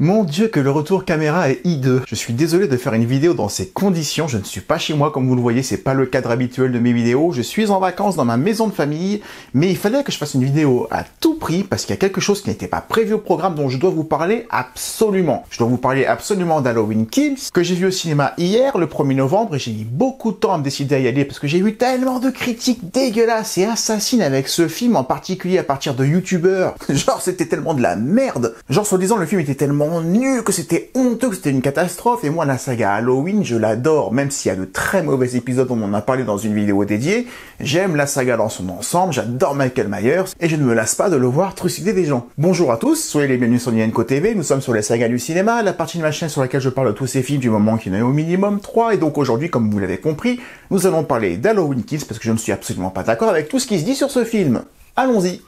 Mon Dieu que le retour caméra est hideux. Je suis désolé de faire une vidéo dans ces conditions, je ne suis pas chez moi comme vous le voyez, c'est pas le cadre habituel de mes vidéos, je suis en vacances dans ma maison de famille, mais il fallait que je fasse une vidéo à tout prix parce qu'il y a quelque chose qui n'était pas prévu au programme dont je dois vous parler absolument. Je dois vous parler absolument d'Halloween Kills, que j'ai vu au cinéma hier, le 1er novembre, et j'ai mis beaucoup de temps à me décider à y aller parce que j'ai eu tellement de critiques dégueulasses et assassines avec ce film, en particulier à partir de youtubeurs. Genre c'était tellement de la merde. Genre soi-disant le film était tellement nul, que c'était honteux, que c'était une catastrophe, et moi la saga Halloween je l'adore, même s'il y a de très mauvais épisodes, on en a parlé dans une vidéo dédiée, j'aime la saga dans son ensemble, j'adore Michael Myers, et je ne me lasse pas de le voir trucider des gens. Bonjour à tous, soyez les bienvenus sur Nienko TV, nous sommes sur les sagas du cinéma, la partie de ma chaîne sur laquelle je parle de tous ces films du moment qu'il y en a au minimum 3, et donc aujourd'hui, comme vous l'avez compris, nous allons parler d'Halloween Kills, parce que je ne suis absolument pas d'accord avec tout ce qui se dit sur ce film. Allons-y.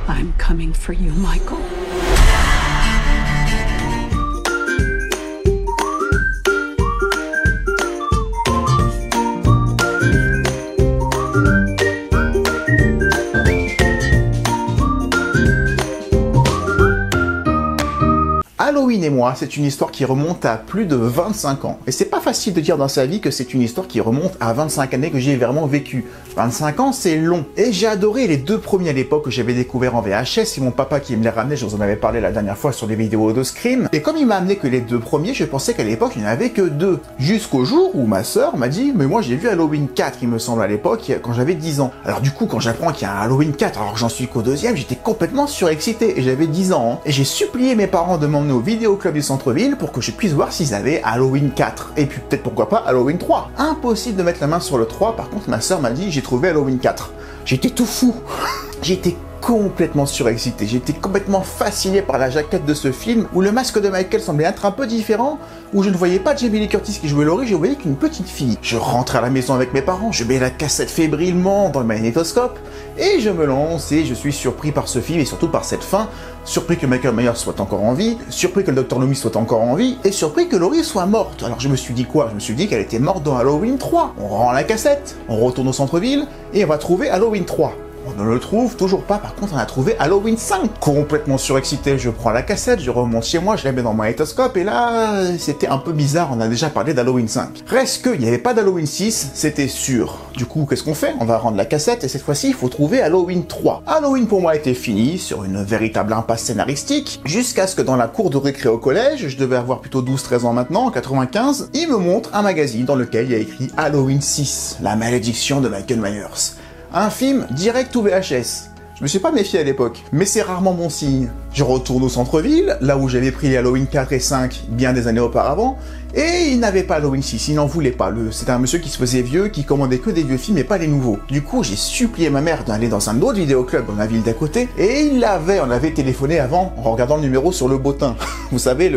I'm coming for you, Michael. Halloween et moi, c'est une histoire qui remonte à plus de 25 ans. Et c'est pas facile de dire dans sa vie que c'est une histoire qui remonte à 25 années que j'ai vraiment vécu. 25 ans, c'est long. Et j'ai adoré les deux premiers à l'époque que j'avais découvert en VHS. C'est mon papa qui me les ramenait, je vous en avais parlé la dernière fois sur les vidéos de Scream. Et comme il m'a amené que les deux premiers, je pensais qu'à l'époque, il n'y en avait que deux. Jusqu'au jour où ma sœur m'a dit, mais moi j'ai vu Halloween 4, il me semble à l'époque, quand j'avais 10 ans. Alors du coup, quand j'apprends qu'il y a un Halloween 4, alors que j'en suis qu'au deuxième, j'étais complètement surexcité. Et j'avais 10 ans. Hein. Et j'ai supplié mes parents de m'emmener au vidéoclub du centre-ville pour que je puisse voir s'ils avaient Halloween 4. Et puis peut-être pourquoi pas Halloween 3. Impossible de mettre la main sur le 3, par contre ma sœur m'a dit j'ai trouvé Halloween 4. J'étais tout fou. J'étais complètement surexcité, j'étais complètement fasciné par la jaquette de ce film, où le masque de Michael semblait être un peu différent, où je ne voyais pas Jamie Lee Curtis qui jouait Laurie, je voyais qu'une petite fille. Je rentre à la maison avec mes parents, je mets la cassette fébrilement dans le magnétoscope, et je me lance, et je suis surpris par ce film, et surtout par cette fin, surpris que Michael Myers soit encore en vie, surpris que le Dr Loomis soit encore en vie, et surpris que Laurie soit morte. Alors je me suis dit quoi? Je me suis dit qu'elle était morte dans Halloween 3. On rend la cassette, on retourne au centre-ville, et on va trouver Halloween 3. On ne le trouve toujours pas, par contre on a trouvé Halloween 5. Complètement surexcité, je prends la cassette, je remonte chez moi, je la mets dans mon magnétoscope, et là, c'était un peu bizarre, on a déjà parlé d'Halloween 5. Reste qu'il n'y avait pas d'Halloween 6, c'était sûr. Du coup, qu'est-ce qu'on fait? On va rendre la cassette, et cette fois-ci, il faut trouver Halloween 3. Halloween pour moi était fini, sur une véritable impasse scénaristique, jusqu'à ce que dans la cour de récré au collège, je devais avoir plutôt 12-13 ans maintenant, en 95, il me montre un magazine dans lequel il y a écrit Halloween 6, la malédiction de Michael Myers. Un film direct ou VHS. Je me suis pas méfié à l'époque, mais c'est rarement bon signe. Je retourne au centre-ville, là où j'avais pris les Halloween 4 et 5 bien des années auparavant, et il n'avait pas Halloween 6, il n'en voulait pas. C'était un monsieur qui se faisait vieux, qui commandait que des vieux films et pas les nouveaux. Du coup, j'ai supplié ma mère d'aller dans un autre vidéoclub dans la ville d'à côté, et il l'avait, on avait téléphoné avant, en regardant le numéro sur le bottin. Vous savez,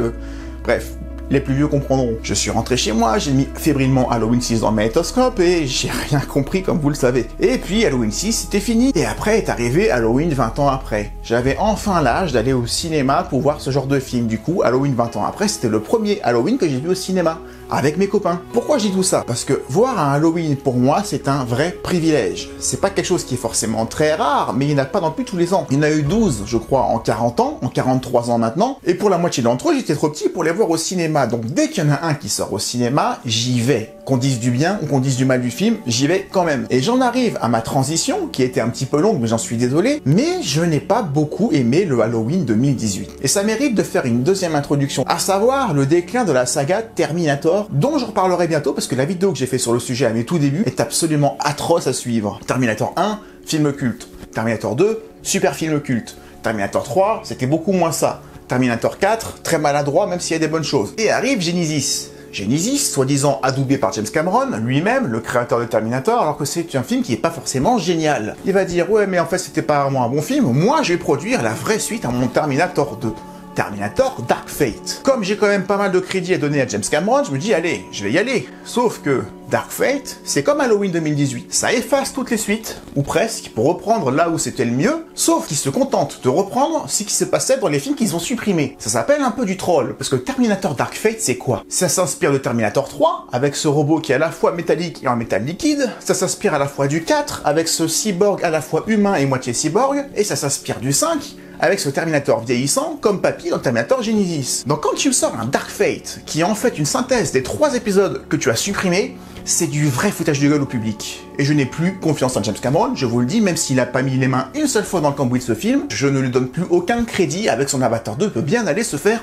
Bref. Les plus vieux comprendront. Je suis rentré chez moi, j'ai mis fébrilement Halloween 6 dans le magnétoscope et j'ai rien compris comme vous le savez. Et puis Halloween 6 c'était fini. Et après est arrivé Halloween 20 ans après. J'avais enfin l'âge d'aller au cinéma pour voir ce genre de film. Du coup, Halloween 20 ans après, c'était le premier Halloween que j'ai vu au cinéma. Avec mes copains. Pourquoi je dis tout ça? Parce que voir un Halloween pour moi, c'est un vrai privilège. C'est pas quelque chose qui est forcément très rare, mais il n'y en a pas non plus tous les ans. Il y en a eu 12, je crois, en 40 ans, en 43 ans maintenant, et pour la moitié d'entre eux, j'étais trop petit pour les voir au cinéma. Donc dès qu'il y en a un qui sort au cinéma, j'y vais. Qu'on dise du bien ou qu'on dise du mal du film, j'y vais quand même. Et j'en arrive à ma transition, qui était un petit peu longue, mais j'en suis désolé, mais je n'ai pas beaucoup aimé le Halloween 2018. Et ça mérite de faire une deuxième introduction, à savoir le déclin de la saga Terminator, dont je reparlerai bientôt parce que la vidéo que j'ai fait sur le sujet à mes tout débuts est absolument atroce à suivre. Terminator 1, film culte. Terminator 2, super film culte. Terminator 3, c'était beaucoup moins ça. Terminator 4, très maladroit même s'il y a des bonnes choses. Et arrive Genesis. Genesis, soi-disant adoubé par James Cameron, lui-même, le créateur de Terminator, alors que c'est un film qui est pas forcément génial. Il va dire, ouais mais en fait c'était pas vraiment un bon film, moi je vais produire la vraie suite à mon Terminator 2. Terminator Dark Fate. Comme j'ai quand même pas mal de crédit à donner à James Cameron, je me dis allez, je vais y aller. Sauf que Dark Fate, c'est comme Halloween 2018. Ça efface toutes les suites, ou presque, pour reprendre là où c'était le mieux, sauf qu'ils se contentent de reprendre ce qui se passait dans les films qu'ils ont supprimés. Ça s'appelle un peu du troll, parce que Terminator Dark Fate, c'est quoi? Ça s'inspire de Terminator 3, avec ce robot qui est à la fois métallique et en métal liquide, ça s'inspire à la fois du 4, avec ce cyborg à la fois humain et moitié cyborg, et ça s'inspire du 5, avec ce Terminator vieillissant, comme Papy dans Terminator Genesis. Donc quand tu me sors un Dark Fate, qui est en fait une synthèse des 3 épisodes que tu as supprimés, c'est du vrai foutage de gueule au public. Et je n'ai plus confiance en James Cameron, je vous le dis, même s'il n'a pas mis les mains une seule fois dans le cambouis de ce film, je ne lui donne plus aucun crédit, avec son Avatar 2 peut bien aller se faire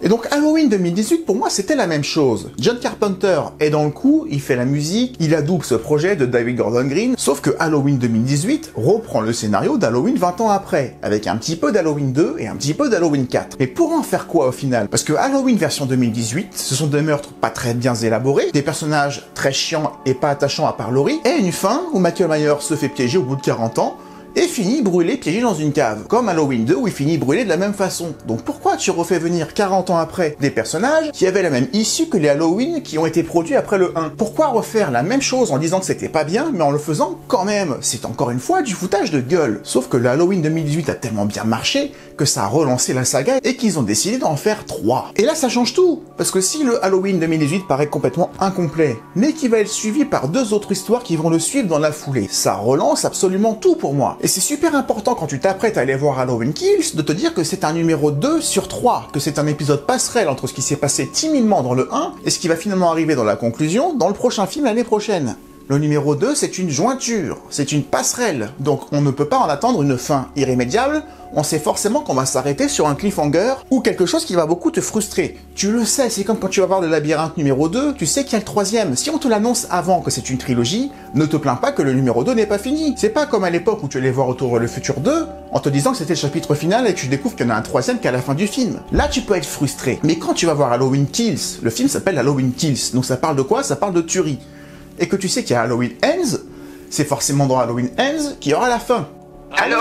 Et donc Halloween 2018, pour moi, c'était la même chose. John Carpenter est dans le coup, il fait la musique, il adoube ce projet de David Gordon Green, sauf que Halloween 2018 reprend le scénario d'Halloween 20 ans après, avec un petit peu d'Halloween 2 et un petit peu d'Halloween 4. Mais pour en faire quoi au final? Parce que Halloween version 2018, ce sont des meurtres pas très bien élaborés, des personnages très chiants et pas attachants à part Laurie, et une fin où Michael Myers se fait piéger au bout de 40 ans, et finit brûlé, piégé dans une cave, comme Halloween 2 où il finit brûlé de la même façon. Donc pourquoi tu refais venir 40 ans après des personnages qui avaient la même issue que les Halloween qui ont été produits après le 1? Pourquoi refaire la même chose en disant que c'était pas bien, mais en le faisant quand même? C'est encore une fois du foutage de gueule. Sauf que le Halloween 2018 a tellement bien marché que ça a relancé la saga et qu'ils ont décidé d'en faire 3. Et là ça change tout, parce que si le Halloween 2018 paraît complètement incomplet, mais qui va être suivi par 2 autres histoires qui vont le suivre dans la foulée, ça relance absolument tout pour moi. Et c'est super important quand tu t'apprêtes à aller voir Halloween Kills de te dire que c'est un numéro 2 sur 3, que c'est un épisode passerelle entre ce qui s'est passé timidement dans le 1 et ce qui va finalement arriver dans la conclusion dans le prochain film l'année prochaine. Le numéro 2, c'est une jointure, c'est une passerelle, donc on ne peut pas en attendre une fin irrémédiable, on sait forcément qu'on va s'arrêter sur un cliffhanger ou quelque chose qui va beaucoup te frustrer. Tu le sais, c'est comme quand tu vas voir le labyrinthe numéro 2, tu sais qu'il y a le 3e. Si on te l'annonce avant que c'est une trilogie, ne te plains pas que le numéro 2 n'est pas fini. C'est pas comme à l'époque où tu allais voir Retour vers le futur 2, en te disant que c'était le chapitre final et que tu découvres qu'il y en a un 3e qu'à la fin du film. Là, tu peux être frustré. Mais quand tu vas voir Halloween Kills, le film s'appelle Halloween Kills, donc ça parle de quoi? Ça parle de tuerie. Et que tu sais qu'il y a Halloween Ends, c'est forcément dans Halloween Ends qu'il y aura la fin. Allô?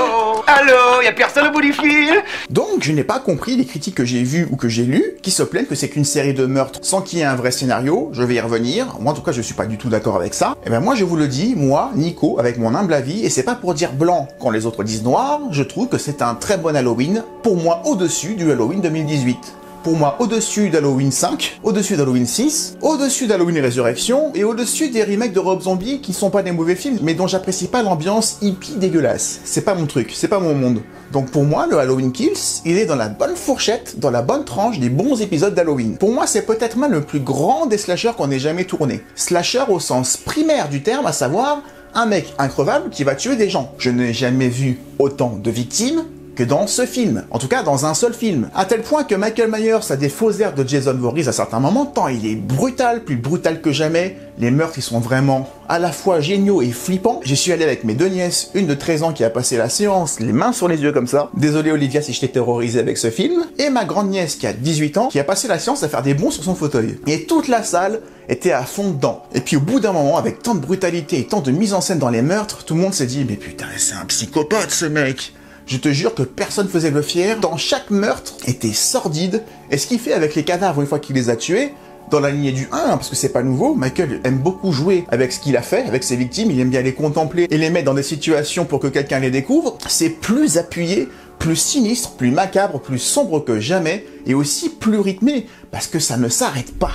Allô? Y'a personne au bout du fil? Donc, je n'ai pas compris les critiques que j'ai vues ou que j'ai lues, qui se plaignent que c'est qu'une série de meurtres sans qu'il y ait un vrai scénario. Je vais y revenir. Moi, en tout cas, je suis pas du tout d'accord avec ça. Et ben, moi, je vous le dis, moi, Nico, avec mon humble avis, et c'est pas pour dire blanc quand les autres disent noir, je trouve que c'est un très bon Halloween, pour moi, au-dessus du Halloween 2018. Pour moi, au-dessus d'Halloween 5, au-dessus d'Halloween 6, au-dessus d'Halloween Résurrection, et au-dessus des remakes de Rob Zombie qui sont pas des mauvais films, mais dont j'apprécie pas l'ambiance hippie dégueulasse. C'est pas mon truc, c'est pas mon monde. Donc pour moi, le Halloween Kills, il est dans la bonne fourchette, dans la bonne tranche des bons épisodes d'Halloween. Pour moi, c'est peut-être même le plus grand des slashers qu'on ait jamais tourné. Slasher au sens primaire du terme, à savoir un mec increvable qui va tuer des gens. Je n'ai jamais vu autant de victimes que dans ce film, en tout cas dans un seul film, à tel point que Michael Myers a des faux airs de Jason Voorhees à certains moments, tant il est brutal, plus brutal que jamais, les meurtres ils sont vraiment à la fois géniaux et flippants. J'y suis allé avec mes 2 nièces, une de 13 ans qui a passé la séance les mains sur les yeux comme ça, désolé Olivia si je t'ai terrorisé avec ce film, et ma grande nièce qui a 18 ans, qui a passé la séance à faire des bonds sur son fauteuil. Et toute la salle était à fond dedans. Et puis au bout d'un moment, avec tant de brutalité et tant de mise en scène dans les meurtres, tout le monde s'est dit « Mais putain, c'est un psychopathe ce mec !» Je te jure que personne faisait le fier, dans chaque meurtre était sordide, et ce qu'il fait avec les cadavres une fois qu'il les a tués, dans la lignée du 1, parce que c'est pas nouveau, Michael aime beaucoup jouer avec ce qu'il a fait, avec ses victimes, il aime bien les contempler et les mettre dans des situations pour que quelqu'un les découvre, c'est plus appuyé, plus sinistre, plus macabre, plus sombre que jamais, et aussi plus rythmé, parce que ça ne s'arrête pas.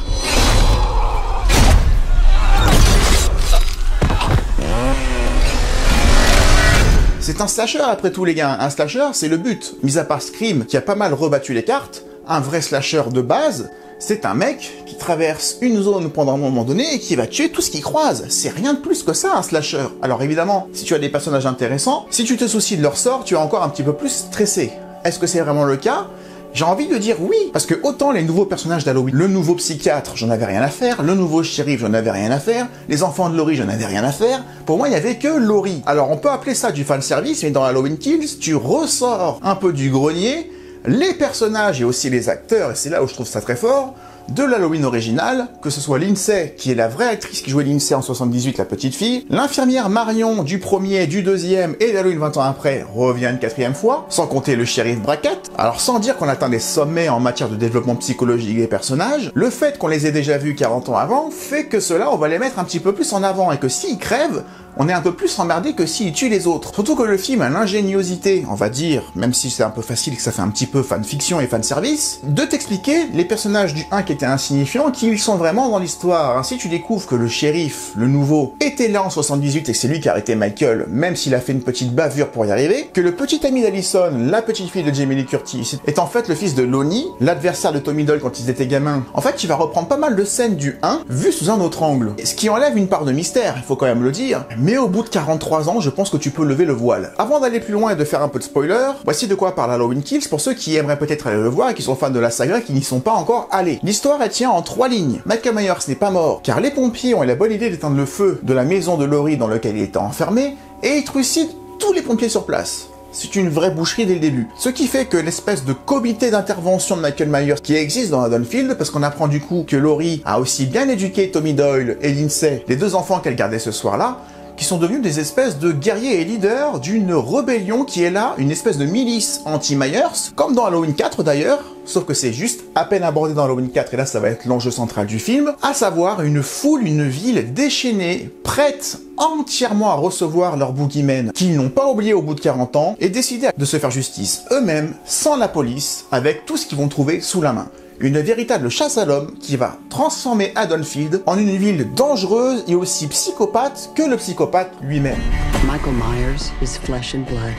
C'est un slasher après tout les gars, un slasher c'est le but. Mis à part Scream qui a pas mal rebattu les cartes, un vrai slasher de base, c'est un mec qui traverse une zone pendant un moment donné et qui va tuer tout ce qu'il croise. C'est rien de plus que ça un slasher. Alors évidemment, si tu as des personnages intéressants, si tu te soucies de leur sort, tu es encore un petit peu plus stressé. Est-ce que c'est vraiment le cas ? J'ai envie de dire oui, parce que autant les nouveaux personnages d'Halloween, le nouveau psychiatre, j'en avais rien à faire, le nouveau shérif, j'en avais rien à faire, les enfants de Laurie, j'en avais rien à faire, pour moi il y avait que Laurie. Alors on peut appeler ça du fanservice, mais dans Halloween Kills, tu ressors un peu du grenier, les personnages et aussi les acteurs, et c'est là où je trouve ça très fort, de l'Halloween original, que ce soit Lindsay, qui est la vraie actrice qui jouait Lindsay en 78, la petite fille, l'infirmière Marion du premier, du deuxième et d'Halloween 20 ans après revient une 4e fois, sans compter le shérif Brackett. Alors sans dire qu'on atteint des sommets en matière de développement psychologique des personnages, le fait qu'on les ait déjà vus 40 ans avant fait que ceux-là on va les mettre un petit peu plus en avant et que s'ils crèvent, on est un peu plus emmerdé que s'il tue les autres. Surtout que le film a l'ingéniosité, on va dire, même si c'est un peu facile et que ça fait un petit peu fanfiction et fanservice, de t'expliquer les personnages du 1 qui étaient insignifiants, qui ils sont vraiment dans l'histoire. Ainsi tu découvres que le shérif, le nouveau, était là en 78 et que c'est lui qui a arrêté Michael, même s'il a fait une petite bavure pour y arriver, que le petit ami d'Allison, la petite fille de Jamie Lee Curtis, est en fait le fils de Lonnie, l'adversaire de Tommy Doyle quand ils étaient gamins. En fait, tu vas reprendre pas mal de scènes du 1, vues sous un autre angle. Ce qui enlève une part de mystère, il faut quand même le dire. Mais au bout de 43 ans, je pense que tu peux lever le voile. Avant d'aller plus loin et de faire un peu de spoiler, voici de quoi parle Halloween Kills pour ceux qui aimeraient peut-être aller le voir et qui sont fans de la saga et qui n'y sont pas encore allés. L'histoire, elle tient en 3 lignes. Michael Myers n'est pas mort, car les pompiers ont eu la bonne idée d'éteindre le feu de la maison de Laurie dans laquelle il était enfermé, et ils trucident tous les pompiers sur place. C'est une vraie boucherie dès le début. Ce qui fait que l'espèce de comité d'intervention de Michael Myers qui existe dans Haddonfield, parce qu'on apprend du coup que Laurie a aussi bien éduqué Tommy Doyle et Lindsay, les 2 enfants qu'elle gardait ce soir-là, qui sont devenus des espèces de guerriers et leaders d'une rébellion qui est là, une espèce de milice anti-Myers, comme dans Halloween 4 d'ailleurs, sauf que c'est juste à peine abordé dans Halloween 4, et là ça va être l'enjeu central du film, à savoir une foule, une ville déchaînée, prête entièrement à recevoir leurs boogeymen, qu'ils n'ont pas oublié au bout de 40 ans, et décidé de se faire justice eux-mêmes, sans la police, avec tout ce qu'ils vont trouver sous la main. Une véritable chasse à l'homme qui va transformer Haddonfield en une ville dangereuse et aussi psychopathe que le psychopathe lui-même. Michael Myers is flesh and blood.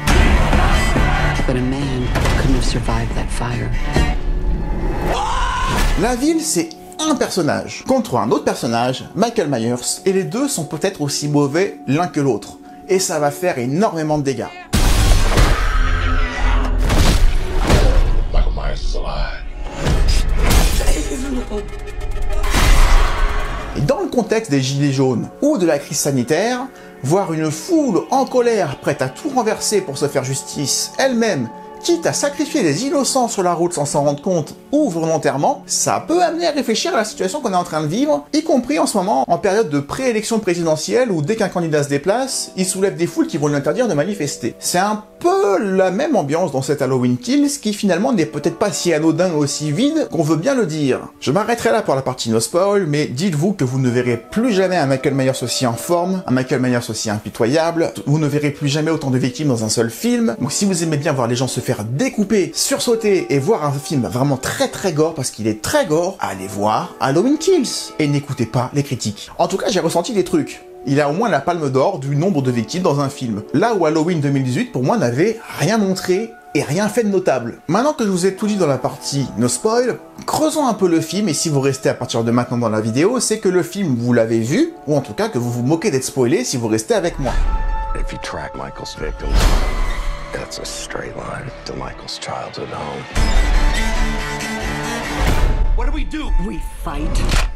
But a man couldn't have survived that fire. La ville, c'est un personnage contre un autre personnage, Michael Myers, et les deux sont peut-être aussi mauvais l'un que l'autre. Et ça va faire énormément de dégâts. Michael Myers is alive. Et dans le contexte des gilets jaunes ou de la crise sanitaire, voir une foule en colère prête à tout renverser pour se faire justice elle-même, quitte à sacrifier des innocents sur la route sans s'en rendre compte ou volontairement, ça peut amener à réfléchir à la situation qu'on est en train de vivre, y compris en ce moment en période de préélection présidentielle où dès qu'un candidat se déplace, il soulève des foules qui vont lui interdire de manifester. C'est un peu la même ambiance dans cet Halloween Kills qui finalement n'est peut-être pas si anodin ou aussi vide qu'on veut bien le dire. Je m'arrêterai là pour la partie no spoil, mais dites-vous que vous ne verrez plus jamais un Michael Myers aussi en forme, un Michael Myers aussi impitoyable, vous ne verrez plus jamais autant de victimes dans un seul film, donc si vous aimez bien voir les gens se faire découper, sursauter et voir un film vraiment très gore, parce qu'il est très gore, allez voir Halloween Kills et n'écoutez pas les critiques. En tout cas, j'ai ressenti des trucs. Il a au moins la palme d'or du nombre de victimes dans un film. Là où Halloween 2018, pour moi, n'avait rien montré et rien fait de notable. Maintenant que je vous ai tout dit dans la partie no spoil, creusons un peu le film, et si vous restez à partir de maintenant dans la vidéo, c'est que le film, vous l'avez vu, ou en tout cas que vous vous moquez d'être spoilé si vous restez avec moi. If you track Michael's victims, that's a straight line to Michael's childhood home. What do? We fight.